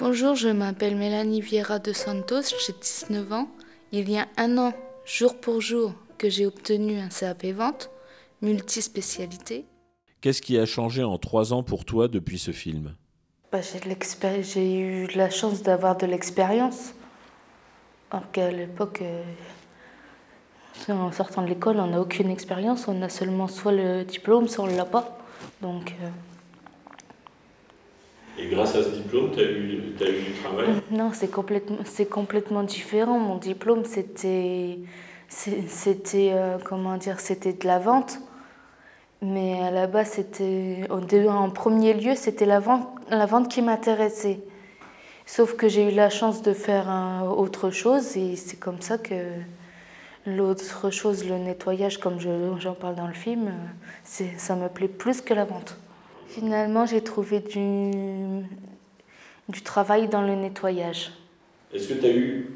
Bonjour, je m'appelle Mélanie Vieira de Santos, j'ai 19 ans. Il y a un an, jour pour jour, que j'ai obtenu un CAP Vente, multispécialité. Qu'est-ce qui a changé en 3 ans pour toi depuis ce film ? J'ai eu la chance d'avoir de l'expérience. Alors qu'à l'époque, en sortant de l'école, on n'a aucune expérience. On a seulement soit le diplôme, soit on ne l'a pas. Donc, Et grâce à ce diplôme, tu as eu du travail ? Non, c'est complètement différent. Mon diplôme, c'était de la vente. Mais à la base, en premier lieu, c'était la vente qui m'intéressait. Sauf que j'ai eu la chance de faire autre chose et c'est comme ça que l'autre chose, le nettoyage, comme j'en parle dans le film, ça me plaît plus que la vente. Finalement, j'ai trouvé du travail dans le nettoyage. Est-ce que tu as eu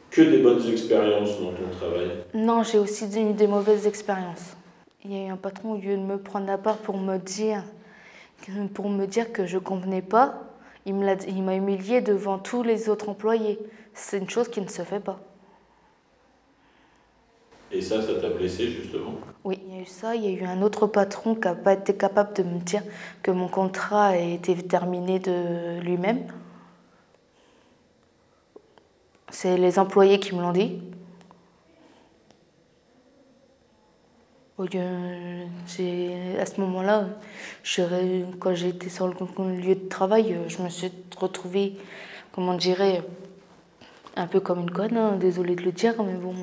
que des bonnes expériences dans ton travail ? Non, j'ai aussi eu des mauvaises expériences. Il y a eu un patron, au lieu de me prendre à part pour me dire que je ne convenais pas, il m'a humiliée devant tous les autres employés. C'est une chose qui ne se fait pas. Et ça t'a blessé justement ? Oui, il y a eu ça. Il y a eu un autre patron qui n'a pas été capable de me dire que mon contrat a été terminé de lui-même. C'est les employés qui me l'ont dit. À ce moment-là, quand j'étais sur le lieu de travail, je me suis retrouvée, comment dirais, un peu comme une conne, hein, désolée de le dire, mais bon,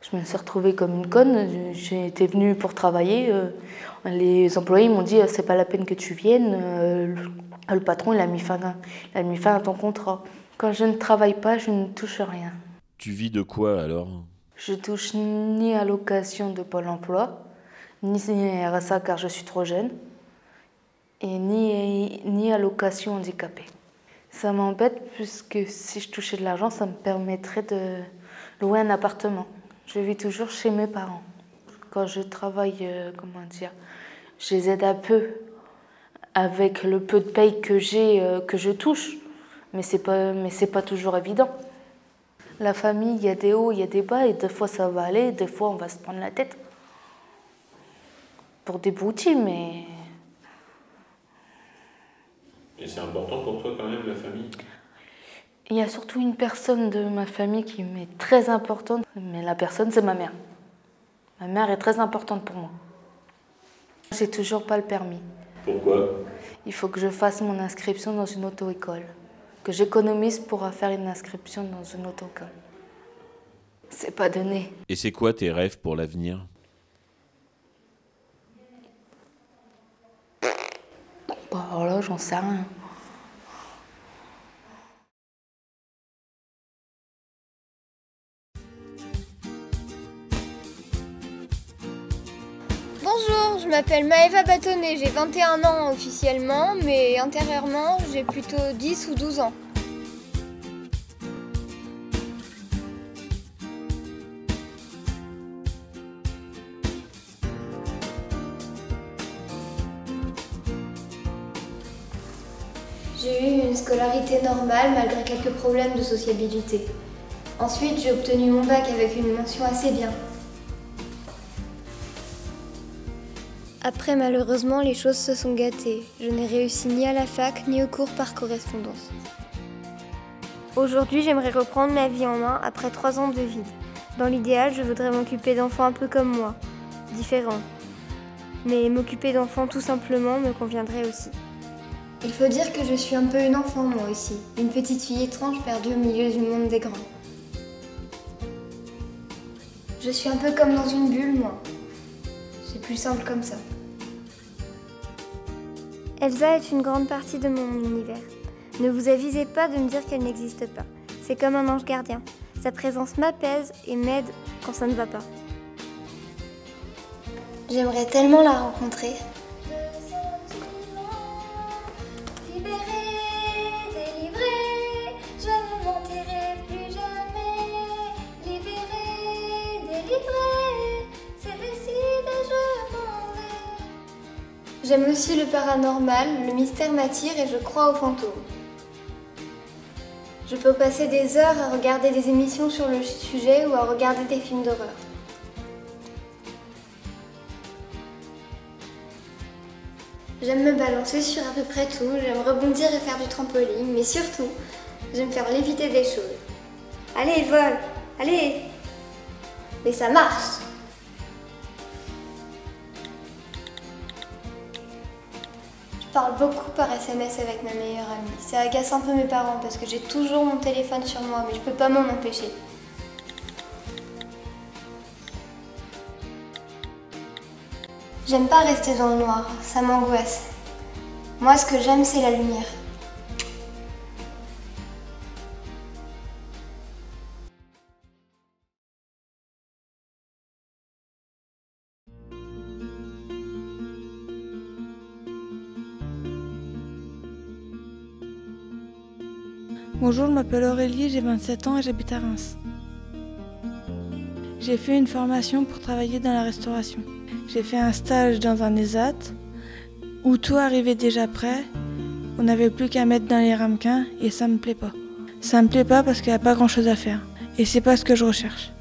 je me suis retrouvée comme une conne. J'étais venue pour travailler. Les employés m'ont dit c'est pas la peine que tu viennes. Le patron il a mis fin à ton contrat. Quand je ne travaille pas, je ne touche rien. Tu vis de quoi alors ? Je touche ni allocation de Pôle emploi, ni RSA car je suis trop jeune, et ni allocation handicapée. Ça m'embête puisque si je touchais de l'argent, ça me permettrait de louer un appartement. Je vis toujours chez mes parents. Quand je travaille, je les aide un peu avec le peu de paye que j'ai, que je touche, mais c'est pas toujours évident. La famille, il y a des hauts, il y a des bas, et des fois ça va aller, des fois on va se prendre la tête. Pour des broutilles, mais... Et c'est important pour toi quand même, la famille ? Il y a surtout une personne de ma famille qui m'est très importante, mais la personne, c'est ma mère. Ma mère est très importante pour moi. J'ai toujours pas le permis. Pourquoi ? Il faut que je fasse mon inscription dans une auto-école. Que j'économise pour faire une inscription dans une auto-école. C'est pas donné. Et c'est quoi tes rêves pour l'avenir ? Bon, alors là, j'en sais rien. Bonjour, je m'appelle Maëva Bâtonnet, j'ai 21 ans officiellement, mais intérieurement, j'ai plutôt 10 ou 12 ans. J'ai eu une scolarité normale malgré quelques problèmes de sociabilité. Ensuite, j'ai obtenu mon bac avec une mention assez bien. Après, malheureusement, les choses se sont gâtées. Je n'ai réussi ni à la fac, ni au cours par correspondance. Aujourd'hui, j'aimerais reprendre ma vie en main après 3 ans de vide. Dans l'idéal, je voudrais m'occuper d'enfants un peu comme moi, différents. Mais m'occuper d'enfants tout simplement me conviendrait aussi. Il faut dire que je suis un peu une enfant, moi aussi. Une petite fille étrange perdue au milieu du monde des grands. Je suis un peu comme dans une bulle, moi. C'est plus simple comme ça. Elsa est une grande partie de mon univers. Ne vous avisez pas de me dire qu'elle n'existe pas. C'est comme un ange gardien. Sa présence m'apaise et m'aide quand ça ne va pas. J'aimerais tellement la rencontrer. J'aime aussi le paranormal, le mystère m'attire et je crois aux fantômes. Je peux passer des heures à regarder des émissions sur le sujet ou à regarder des films d'horreur. J'aime me balancer sur à peu près tout, j'aime rebondir et faire du trampoline, mais surtout, j'aime faire léviter des choses. Allez, vole! Allez! Mais ça marche! Je parle beaucoup par SMS avec ma meilleure amie. Ça agace un peu mes parents parce que j'ai toujours mon téléphone sur moi, mais je peux pas m'en empêcher. J'aime pas rester dans le noir, ça m'angoisse. Moi, ce que j'aime, c'est la lumière. Bonjour, je m'appelle Aurélie, j'ai 27 ans et j'habite à Reims. J'ai fait une formation pour travailler dans la restauration. J'ai fait un stage dans un ESAT où tout arrivait déjà prêt. On n'avait plus qu'à mettre dans les ramequins et ça me plaît pas. Ça me plaît pas parce qu'il n'y a pas grand chose à faire et c'est pas ce que je recherche.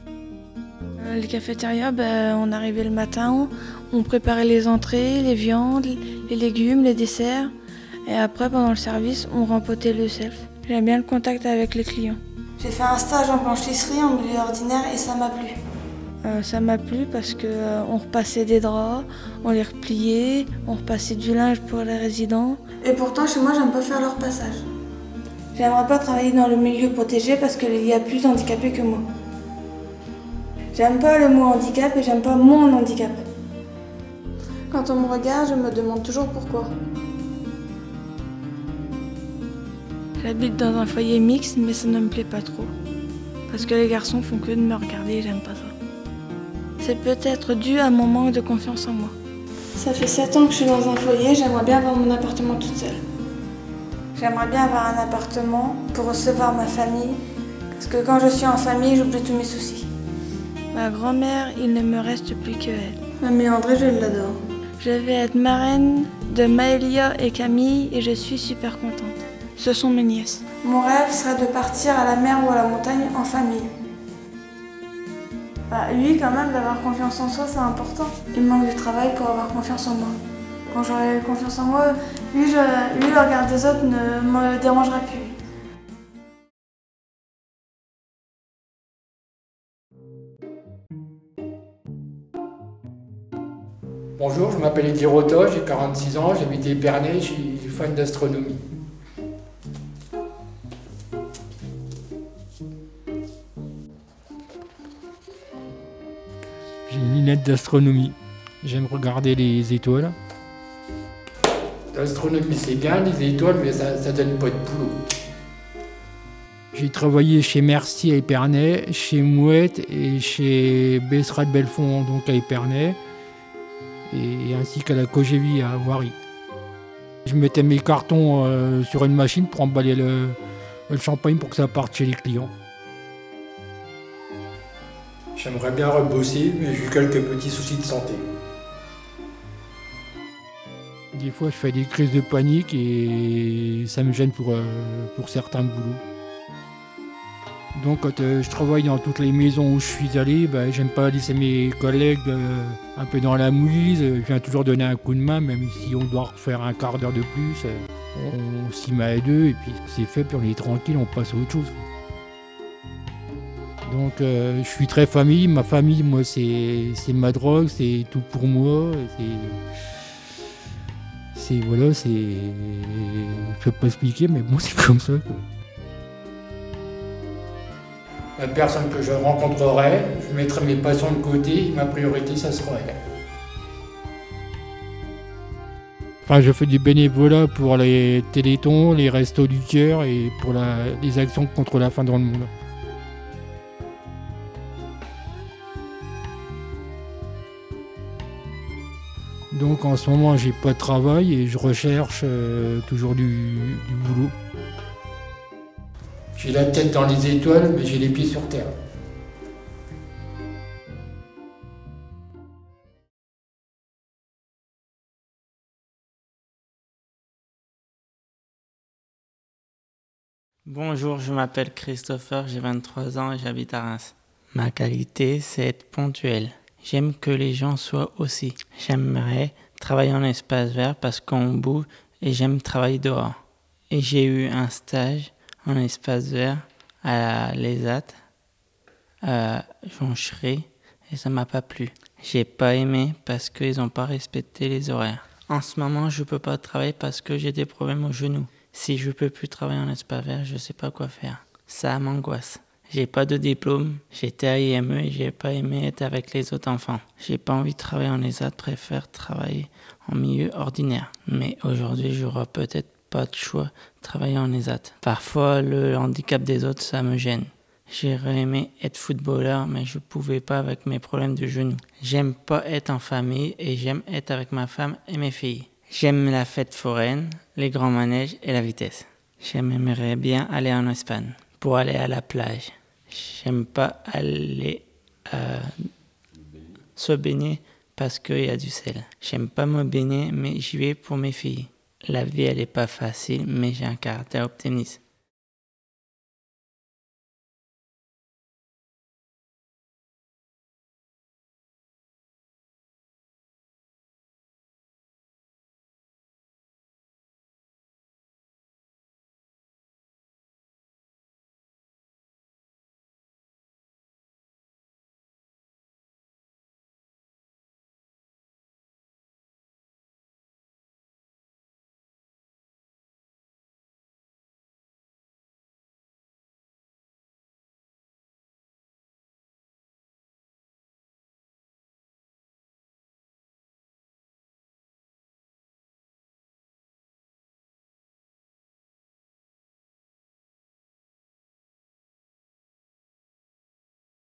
Les cafétérias, on arrivait le matin, on préparait les entrées, les viandes, les légumes, les desserts et après pendant le service on rempotait le self. J'aime bien le contact avec les clients. J'ai fait un stage en blanchisserie en milieu ordinaire et ça m'a plu. Ça m'a plu parce qu'on repassait des draps, on les repliait, on repassait du linge pour les résidents. Et pourtant, chez moi, j'aime pas faire leur passage. J'aimerais pas travailler dans le milieu protégé parce qu'il y a plus d'handicapés que moi. J'aime pas le mot handicap et j'aime pas mon handicap. Quand on me regarde, je me demande toujours pourquoi. J'habite dans un foyer mixte, mais ça ne me plaît pas trop. Parce que les garçons font que de me regarder et j'aime pas ça. C'est peut-être dû à mon manque de confiance en moi. Ça fait 7 ans que je suis dans un foyer, j'aimerais bien avoir mon appartement toute seule. J'aimerais bien avoir un appartement pour recevoir ma famille, parce que quand je suis en famille, j'oublie tous mes soucis. Ma grand-mère, il ne me reste plus que elle. Mamie André, je l'adore. Je vais être marraine de Maëlia et Camille et je suis super contente. Ce sont mes nièces. Mon rêve serait de partir à la mer ou à la montagne en famille. Lui, quand même, d'avoir confiance en soi, c'est important. Il manque du travail pour avoir confiance en moi. Quand j'aurai confiance en moi, lui, le regard des autres ne me dérangera plus. Bonjour, je m'appelle Eddie Rota, j'ai 46 ans, j'habite Épernay, je suis fan d'astronomie. J'ai une lunette d'astronomie. J'aime regarder les étoiles. L'astronomie c'est bien, les étoiles, mais ça donne pas de boulot. J'ai travaillé chez Merci à Épernay, chez Mouette et chez Besserat de Belfond, donc à Épernay, et ainsi qu'à la Cogévie à Voiry. Je mettais mes cartons sur une machine pour emballer le champagne pour que ça parte chez les clients. J'aimerais bien rebosser, mais j'ai quelques petits soucis de santé. Des fois, je fais des crises de panique et ça me gêne pour certains boulots. Donc, quand je travaille dans toutes les maisons où je suis allé, j'aime pas laisser mes collègues un peu dans la mouise. Je viens toujours donner un coup de main, même si on doit refaire un quart d'heure de plus. On s'y met à deux et puis c'est fait, puis on est tranquille, on passe à autre chose. Donc je suis très famille, ma famille, moi c'est ma drogue, c'est tout pour moi, voilà, je peux pas expliquer, mais bon c'est comme ça. La personne que je rencontrerai, je mettrai mes passions de côté, ma priorité ça sera elle. Enfin, je fais du bénévolat pour les télétons, les restos du cœur et pour les actions contre la faim dans le monde. Donc en ce moment j'ai pas de travail et je recherche toujours du boulot. J'ai la tête dans les étoiles mais j'ai les pieds sur terre. Bonjour, je m'appelle Christopher, j'ai 23 ans et j'habite à Reims. Ma qualité, c'est être ponctuel. J'aime que les gens soient aussi. J'aimerais travailler en espace vert parce qu'on bouge et j'aime travailler dehors. Et j'ai eu un stage en espace vert à l'ESAT, à Jonchery, et ça m'a pas plu. J'ai pas aimé parce qu'ils n'ont pas respecté les horaires. En ce moment, je peux pas travailler parce que j'ai des problèmes aux genoux. Si je peux plus travailler en espace vert, je sais pas quoi faire. Ça m'angoisse. J'ai pas de diplôme, j'étais à IME et j'ai pas aimé être avec les autres enfants. J'ai pas envie de travailler en ESAT, préfère travailler en milieu ordinaire. Mais aujourd'hui, j'aurai peut-être pas de choix de travailler en ESAT. Parfois, le handicap des autres, ça me gêne. J'aurais aimé être footballeur, mais je pouvais pas avec mes problèmes de genoux. J'aime pas être en famille et j'aime être avec ma femme et mes filles. J'aime la fête foraine, les grands manèges et la vitesse. J'aimerais bien aller en Espagne pour aller à la plage. J'aime pas aller se baigner parce qu'il y a du sel. J'aime pas me baigner, mais j'y vais pour mes filles. La vie, elle est pas facile, mais j'ai un caractère optimiste.